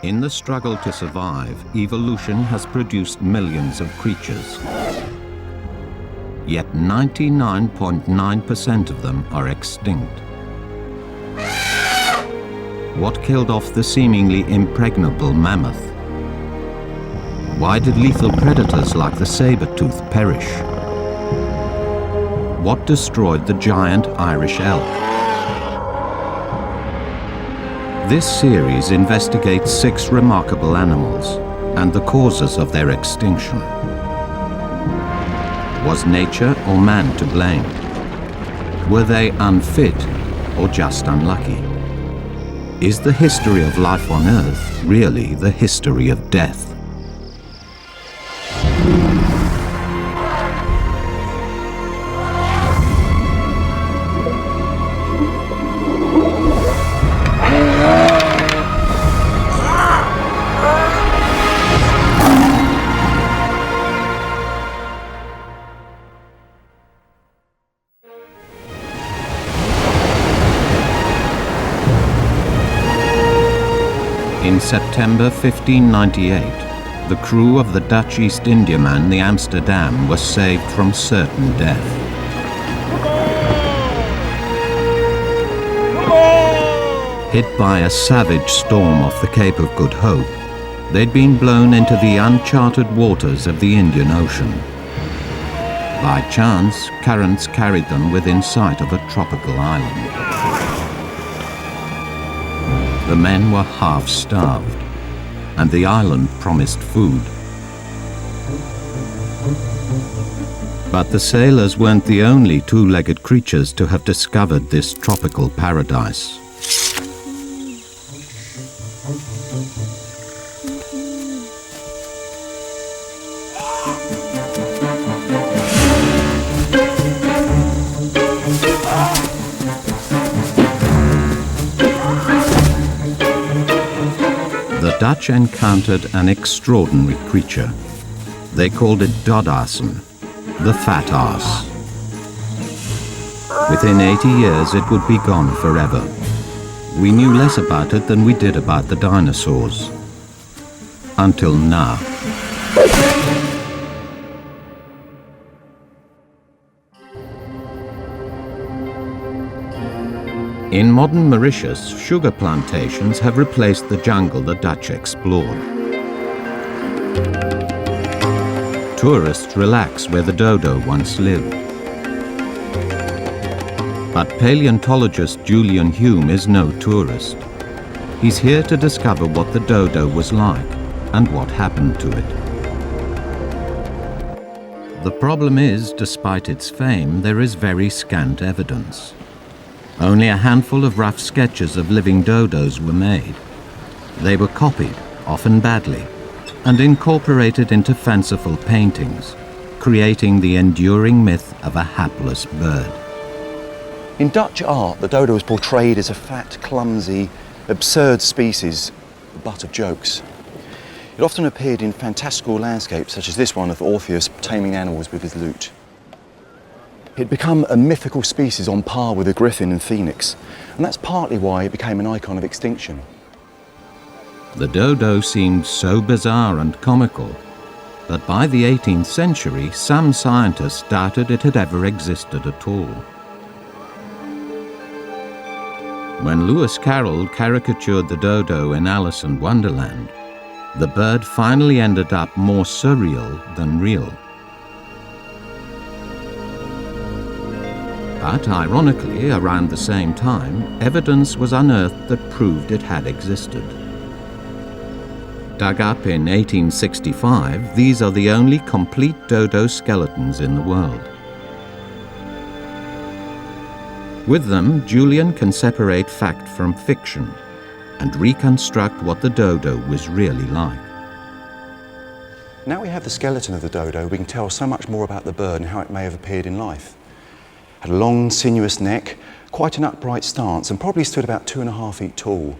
In the struggle to survive, evolution has produced millions of creatures. Yet 99.9% of them are extinct. What killed off the seemingly impregnable mammoth? Why did lethal predators like the saber-tooth perish? What destroyed the giant Irish elk? This series investigates 6 remarkable animals and the causes of their extinction. Was nature or man to blame? Were they unfit or just unlucky? Is the history of life on Earth really the history of death? In September 1598, the crew of the Dutch East Indiaman, the Amsterdam, was saved from certain death. Hit by a savage storm off the Cape of Good Hope, they'd been blown into the uncharted waters of the Indian Ocean. By chance, currents carried them within sight of a tropical island. The men were half-starved, and the island promised food. But the sailors weren't the only two-legged creatures to have discovered this tropical paradise. The Dutch encountered an extraordinary creature. They called it Dodassen, the fat ass. Within 80 years it would be gone forever. We knew less about it than we did about the dinosaurs. Until now. In modern Mauritius, sugar plantations have replaced the jungle the Dutch explored. Tourists relax where the dodo once lived. But paleontologist Julian Hume is no tourist. He's here to discover what the dodo was like and what happened to it. The problem is, despite its fame, there is very scant evidence. Only a handful of rough sketches of living dodos were made. They were copied, often badly, and incorporated into fanciful paintings, creating the enduring myth of a hapless bird. In Dutch art, the dodo is portrayed as a fat, clumsy, absurd species, the butt of jokes. It often appeared in fantastical landscapes, such as this one of Orpheus taming animals with his lute. It had become a mythical species on par with the griffin and phoenix, and that's partly why it became an icon of extinction. The dodo seemed so bizarre and comical that by the 18th century, some scientists doubted it had ever existed at all. When Lewis Carroll caricatured the dodo in Alice in Wonderland, the bird finally ended up more surreal than real. But ironically, around the same time, evidence was unearthed that proved it had existed. Dug up in 1865, these are the only complete dodo skeletons in the world. With them, Julian can separate fact from fiction and reconstruct what the dodo was really like. Now we have the skeleton of the dodo, we can tell so much more about the bird and how it may have appeared in life. Had a long, sinuous neck, quite an upright stance, and probably stood about 2.5 feet tall.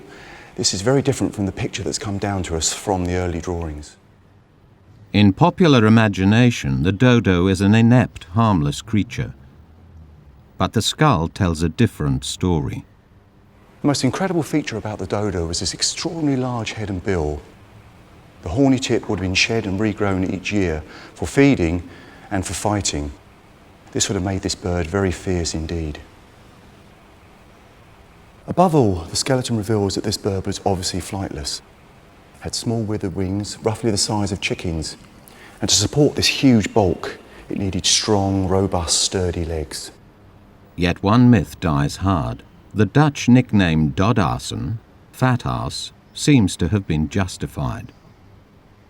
This is very different from the picture that's come down to us from the early drawings. In popular imagination, the dodo is an inept, harmless creature. But the skull tells a different story. The most incredible feature about the dodo was this extraordinarily large head and bill. The horny tip would have been shed and regrown each year for feeding and for fighting. This would have made this bird very fierce indeed. Above all, the skeleton reveals that this bird was obviously flightless. It had small withered wings, roughly the size of chickens, and to support this huge bulk, it needed strong, robust, sturdy legs. Yet one myth dies hard. The Dutch nickname Dodassen, fat ass, seems to have been justified.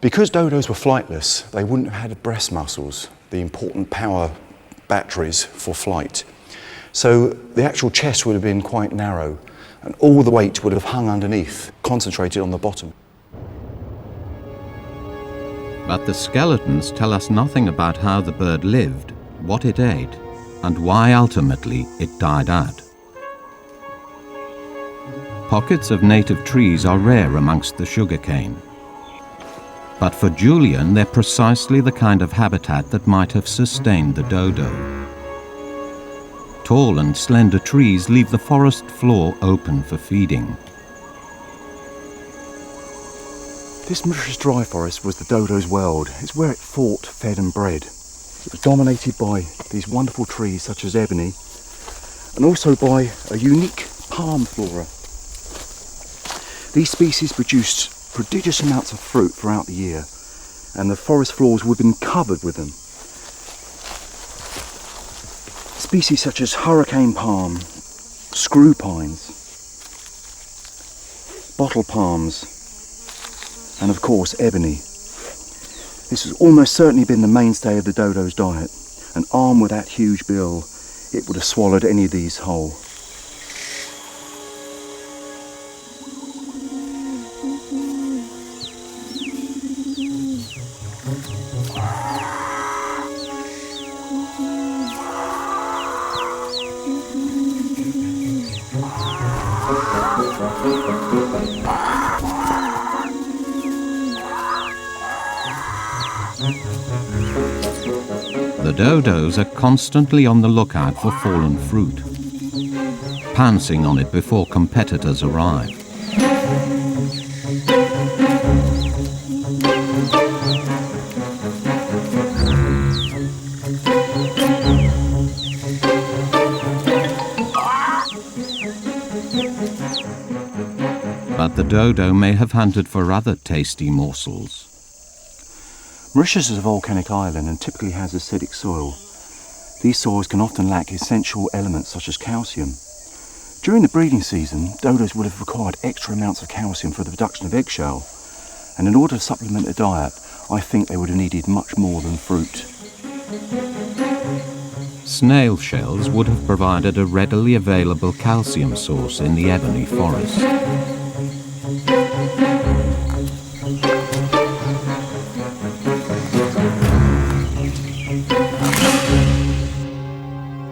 Because dodos were flightless, they wouldn't have had breast muscles, the important power batteries for flight. So the actual chest would have been quite narrow, and all the weight would have hung underneath, concentrated on the bottom. But the skeletons tell us nothing about how the bird lived, what it ate, and why ultimately it died out. Pockets of native trees are rare amongst the sugarcane. But for Julian, they're precisely the kind of habitat that might have sustained the dodo. Tall and slender trees leave the forest floor open for feeding. This Mauritius dry forest was the dodo's world. It's where it fought, fed and bred. It was dominated by these wonderful trees such as ebony, and also by a unique palm flora. These species produced prodigious amounts of fruit throughout the year, and the forest floors would have been covered with them. Species such as hurricane palm, screw pines, bottle palms, and of course ebony. This has almost certainly been the mainstay of the dodo's diet, and armed with that huge bill, it would have swallowed any of these whole. The dodos are constantly on the lookout for fallen fruit, pouncing on it before competitors arrive. But the dodo may have hunted for other tasty morsels. Mauritius is a volcanic island and typically has acidic soil. These soils can often lack essential elements such as calcium. During the breeding season, dodos would have required extra amounts of calcium for the production of eggshell, and in order to supplement their diet, I think they would have needed much more than fruit. Snail shells would have provided a readily available calcium source in the ebony forest.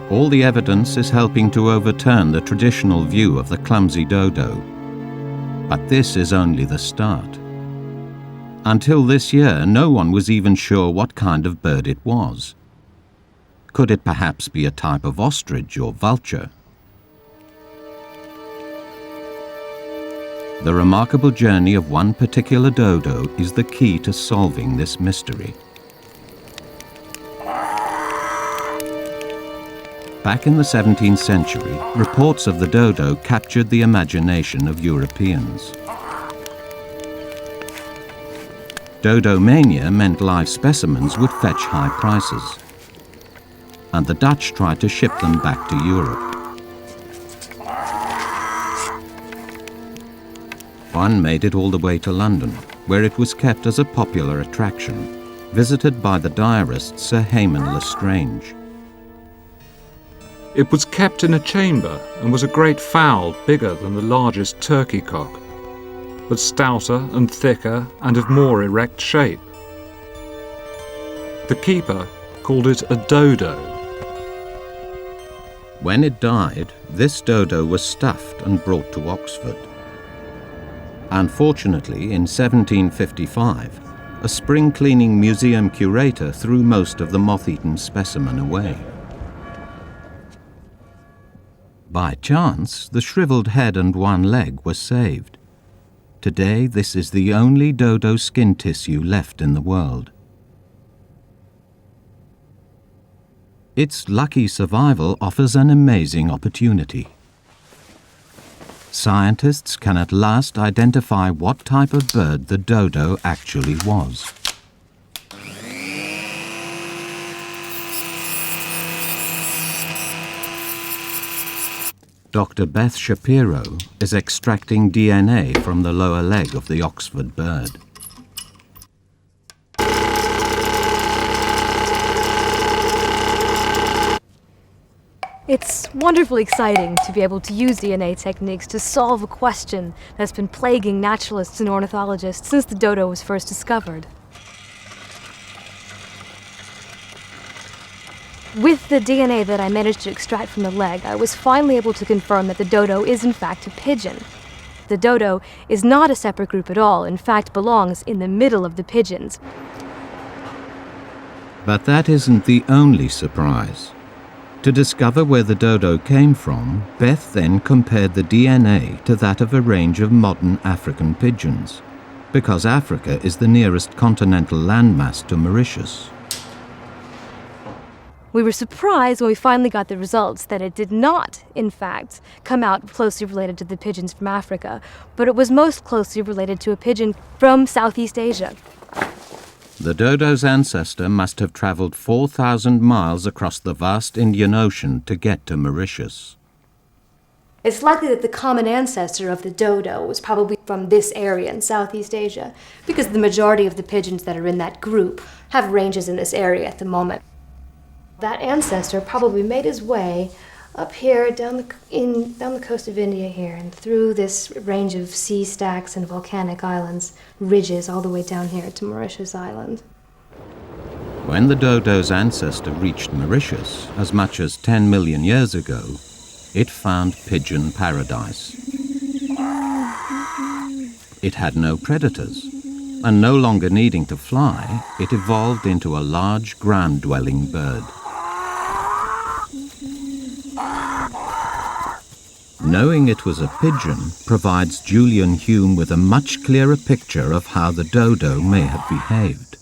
All the evidence is helping to overturn the traditional view of the clumsy dodo. But this is only the start. Until this year, no one was even sure what kind of bird it was. Could it perhaps be a type of ostrich or vulture? The remarkable journey of one particular dodo is the key to solving this mystery. Back in the 17th century, reports of the dodo captured the imagination of Europeans. Dodo mania meant live specimens would fetch high prices, and the Dutch tried to ship them back to Europe. One made it all the way to London, where it was kept as a popular attraction, visited by the diarist Sir Hayman Lestrange. It was kept in a chamber and was a great fowl bigger than the largest turkey cock, but stouter and thicker and of more erect shape. The keeper called it a dodo. When it died, this dodo was stuffed and brought to Oxford. Unfortunately, in 1755, a spring cleaning museum curator threw most of the moth-eaten specimen away. By chance, the shriveled head and one leg were saved. Today, this is the only dodo skin tissue left in the world. Its lucky survival offers an amazing opportunity. Scientists can at last identify what type of bird the dodo actually was. Dr. Beth Shapiro is extracting DNA from the lower leg of the Oxford bird. It's wonderfully exciting to be able to use DNA techniques to solve a question that's been plaguing naturalists and ornithologists since the dodo was first discovered. With the DNA that I managed to extract from the leg, I was finally able to confirm that the dodo is in fact a pigeon. The dodo is not a separate group at all, in fact belongs in the middle of the pigeons. But that isn't the only surprise. To discover where the dodo came from, Beth then compared the DNA to that of a range of modern African pigeons, because Africa is the nearest continental landmass to Mauritius. We were surprised when we finally got the results that it did not, in fact, come out closely related to the pigeons from Africa, but it was most closely related to a pigeon from Southeast Asia. The dodo's ancestor must have traveled 4,000 miles across the vast Indian Ocean to get to Mauritius. It's likely that the common ancestor of the dodo was probably from this area in Southeast Asia, because the majority of the pigeons that are in that group have ranges in this area at the moment. That ancestor probably made his way up here down the coast of India here and through this range of sea stacks and volcanic islands, ridges all the way down here to Mauritius Island. When the dodo's ancestor reached Mauritius, as much as 10 million years ago, it found pigeon paradise. It had no predators, and no longer needing to fly, it evolved into a large ground-dwelling bird. Knowing it was a pigeon provides Julian Hume with a much clearer picture of how the dodo may have behaved.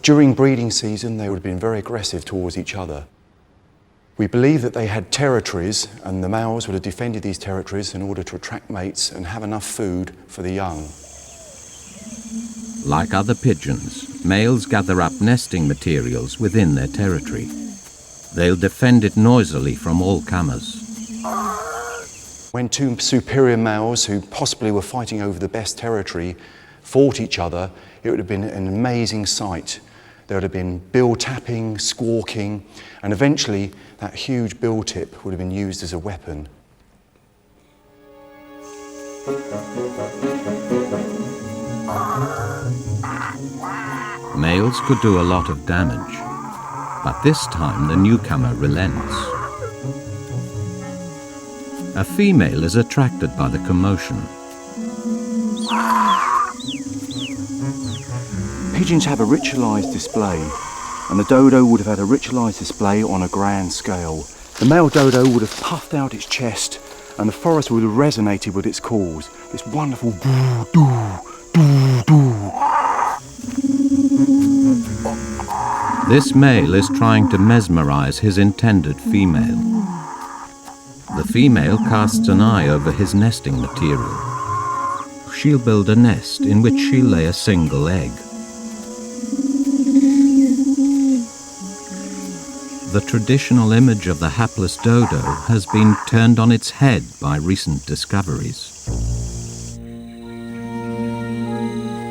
During breeding season, they would have been very aggressive towards each other. We believe that they had territories, and the males would have defended these territories in order to attract mates and have enough food for the young. Like other pigeons, males gather up nesting materials within their territory. They'll defend it noisily from all comers. When two superior males who possibly were fighting over the best territory fought each other, it would have been an amazing sight. There would have been bill tapping, squawking, and eventually that huge bill tip would have been used as a weapon. Males could do a lot of damage, but this time the newcomer relents. A female is attracted by the commotion. Pigeons have a ritualised display, and the dodo would have had a ritualised display on a grand scale. The male dodo would have puffed out its chest, and the forest would have resonated with its calls. This wonderful doo-doo, doo-doo. This male is trying to mesmerize his intended female. The female casts an eye over his nesting material. She'll build a nest in which she'll lay a single egg. The traditional image of the hapless dodo has been turned on its head by recent discoveries.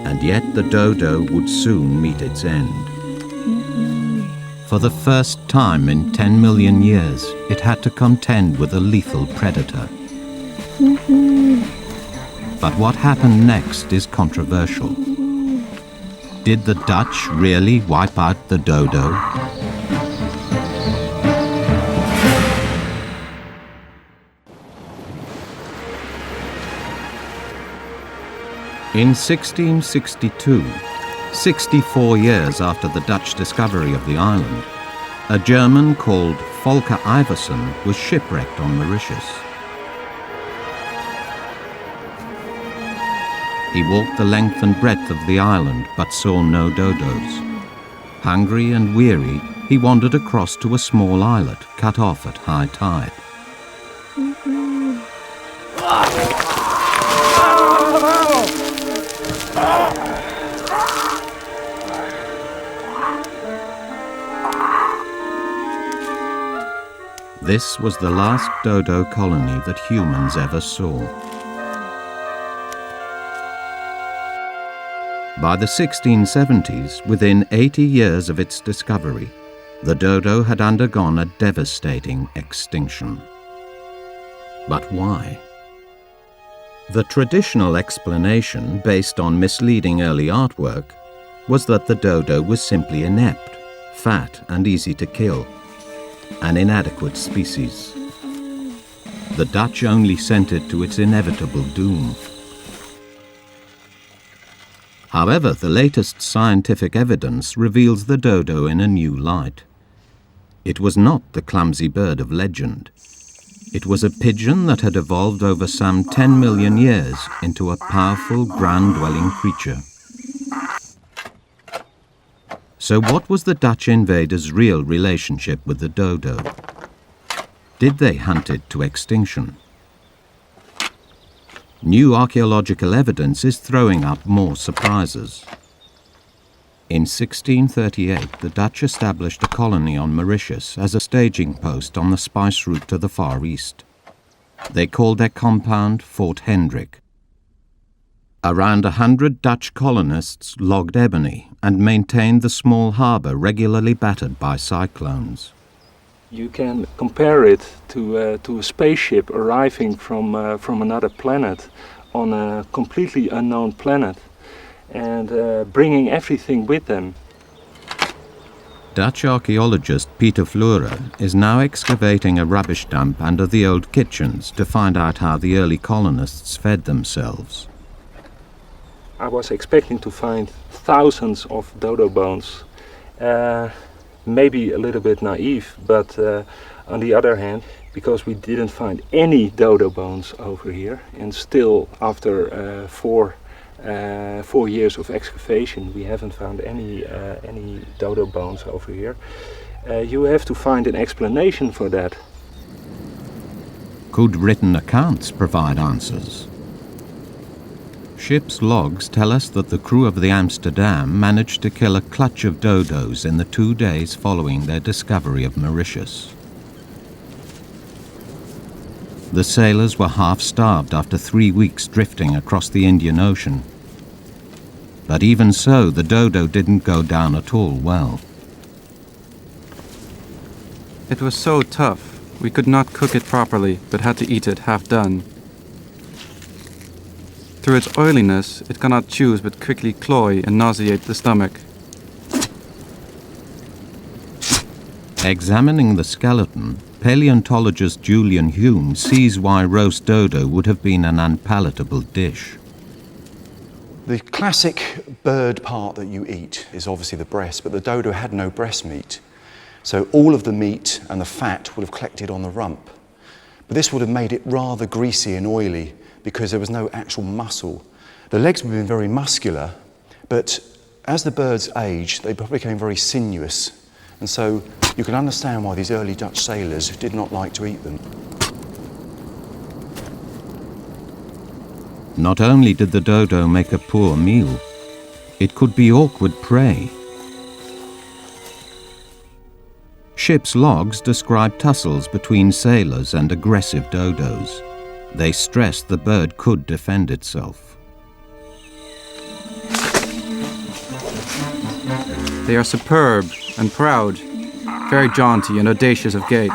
And yet the dodo would soon meet its end. For the first time in 10 million years, it had to contend with a lethal predator. But what happened next is controversial. Did the Dutch really wipe out the dodo? In 1662, 64 years after the Dutch discovery of the island, A German called Volker Iversen was shipwrecked on Mauritius. He walked the length and breadth of the island but saw no dodos. Hungry and weary, he wandered across to a small islet cut off at high tide. This was the last dodo colony that humans ever saw. By the 1670s, within 80 years of its discovery, the dodo had undergone a devastating extinction. But why? The traditional explanation, based on misleading early artwork, was that the dodo was simply inept, fat and easy to kill, an inadequate species. The Dutch only sent it to its inevitable doom. However, the latest scientific evidence reveals the dodo in a new light. It was not the clumsy bird of legend. It was a pigeon that had evolved over some 10 million years into a powerful ground-dwelling creature. So what was the Dutch invaders' real relationship with the dodo? Did they hunt it to extinction? New archaeological evidence is throwing up more surprises. In 1638, the Dutch established a colony on Mauritius as a staging post on the spice route to the Far East. They called their compound Fort Hendrik. Around 100 Dutch colonists logged ebony and maintained the small harbour regularly battered by cyclones. You can compare it to a spaceship arriving from another planet on a completely unknown planet and bringing everything with them. Dutch archaeologist Peter Fleurer is now excavating a rubbish dump under the old kitchens to find out how the early colonists fed themselves. I was expecting to find thousands of dodo bones. Maybe a little bit naive, but on the other hand, because we didn't find any dodo bones over here, and still after 4 years of excavation, we haven't found any dodo bones over here. You have to find an explanation for that. Could written accounts provide answers? Ship's logs tell us that the crew of the Amsterdam managed to kill a clutch of dodos in the 2 days following their discovery of Mauritius. The sailors were half-starved after 3 weeks drifting across the Indian Ocean. But even so, the dodo didn't go down at all well. It was so tough, we could not cook it properly, but had to eat it half done. Through its oiliness, it cannot chew but quickly cloy and nauseate the stomach. Examining the skeleton, paleontologist Julian Hume sees why roast dodo would have been an unpalatable dish. The classic bird part that you eat is obviously the breast, but the dodo had no breast meat. So all of the meat and the fat would have collected on the rump. But this would have made it rather greasy and oily because there was no actual muscle. The legs would have been very muscular, but as the birds aged, they became very sinuous. And so you can understand why these early Dutch sailors did not like to eat them. Not only did the dodo make a poor meal, it could be awkward prey. Ship's logs describe tussles between sailors and aggressive dodos. They stressed the bird could defend itself. They are superb and proud, very jaunty and audacious of gait.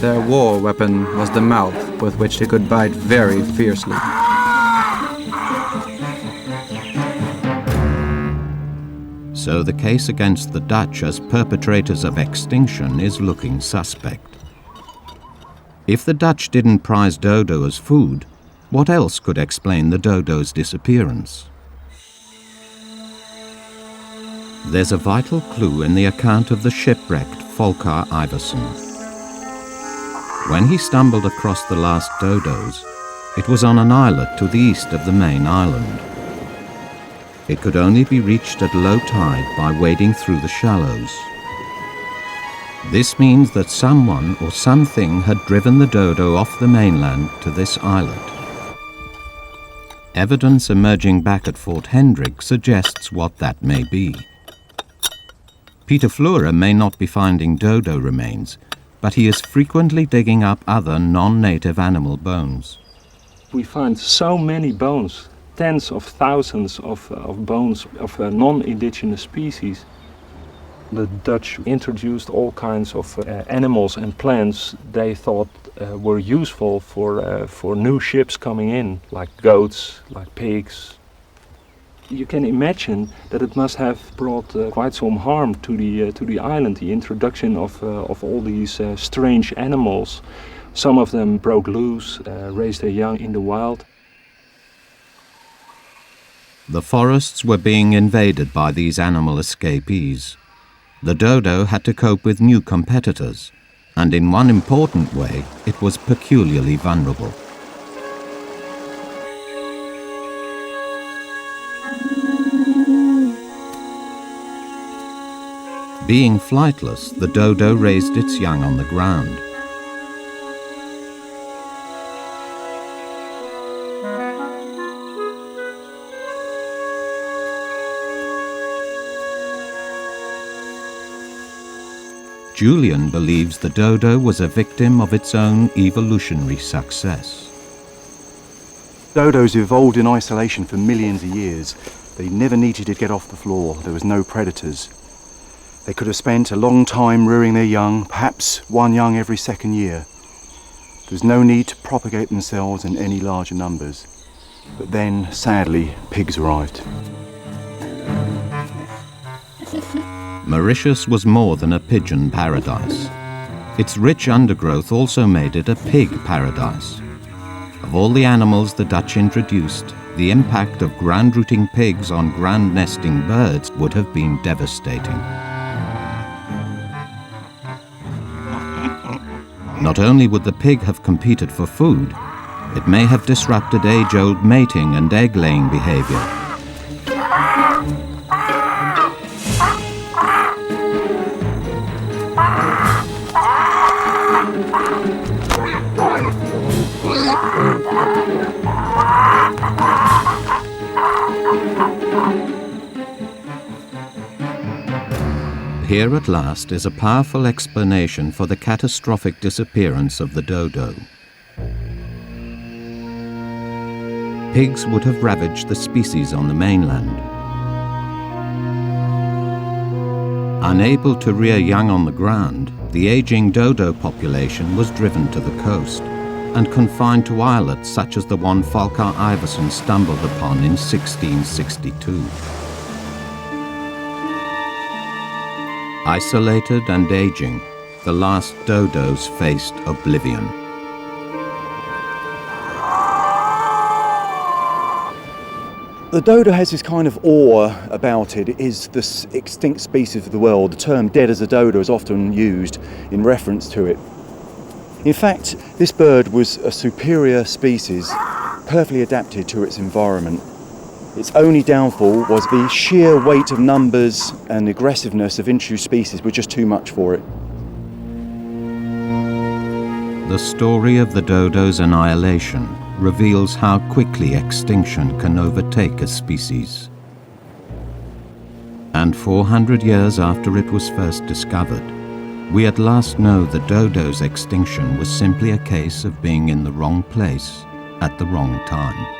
Their war weapon was the mouth, with which they could bite very fiercely. So the case against the Dutch as perpetrators of extinction is looking suspect. If the Dutch didn't prize dodo as food, what else could explain the dodo's disappearance? There's a vital clue in the account of the shipwrecked Volker Iversen. When he stumbled across the last dodos, it was on an islet to the east of the main island. It could only be reached at low tide by wading through the shallows. This means that someone or something had driven the dodo off the mainland to this islet. Evidence emerging back at Fort Hendrick suggests what that may be. Peter Fleurer may not be finding dodo remains, but he is frequently digging up other non-native animal bones. We find so many bones, tens of thousands of bones of non-indigenous species. The Dutch introduced all kinds of animals and plants they thought were useful for new ships coming in, like goats, like pigs. You can imagine that it must have brought quite some harm to the island, the introduction of all these strange animals. Some of them broke loose, raised their young in the wild. The forests were being invaded by these animal escapees. The dodo had to cope with new competitors, and in one important way, it was peculiarly vulnerable. Being flightless, the dodo raised its young on the ground. Julian believes the dodo was a victim of its own evolutionary success. Dodos evolved in isolation for millions of years. They never needed to get off the floor. There was no predators. They could have spent a long time rearing their young, perhaps one young every second year. There was no need to propagate themselves in any larger numbers. But then, sadly, pigs arrived. Mauritius was more than a pigeon paradise. Its rich undergrowth also made it a pig paradise. Of all the animals the Dutch introduced, the impact of ground-rooting pigs on ground-nesting birds would have been devastating. Not only would the pig have competed for food, it may have disrupted age-old mating and egg-laying behavior. Here at last is a powerful explanation for the catastrophic disappearance of the dodo. Pigs would have ravaged the species on the mainland. Unable to rear young on the ground, the aging dodo population was driven to the coast and confined to islets such as the one Volker Iversen stumbled upon in 1662. Isolated and aging, the last dodos faced oblivion. The dodo has this kind of awe about it. It is the extinct species of the world. The term dead as a dodo is often used in reference to it. In fact, this bird was a superior species, perfectly adapted to its environment. Its only downfall was the sheer weight of numbers and aggressiveness of introduced species were just too much for it. The story of the dodo's annihilation reveals how quickly extinction can overtake a species. And 400 years after it was first discovered, we at last know the dodo's extinction was simply a case of being in the wrong place at the wrong time.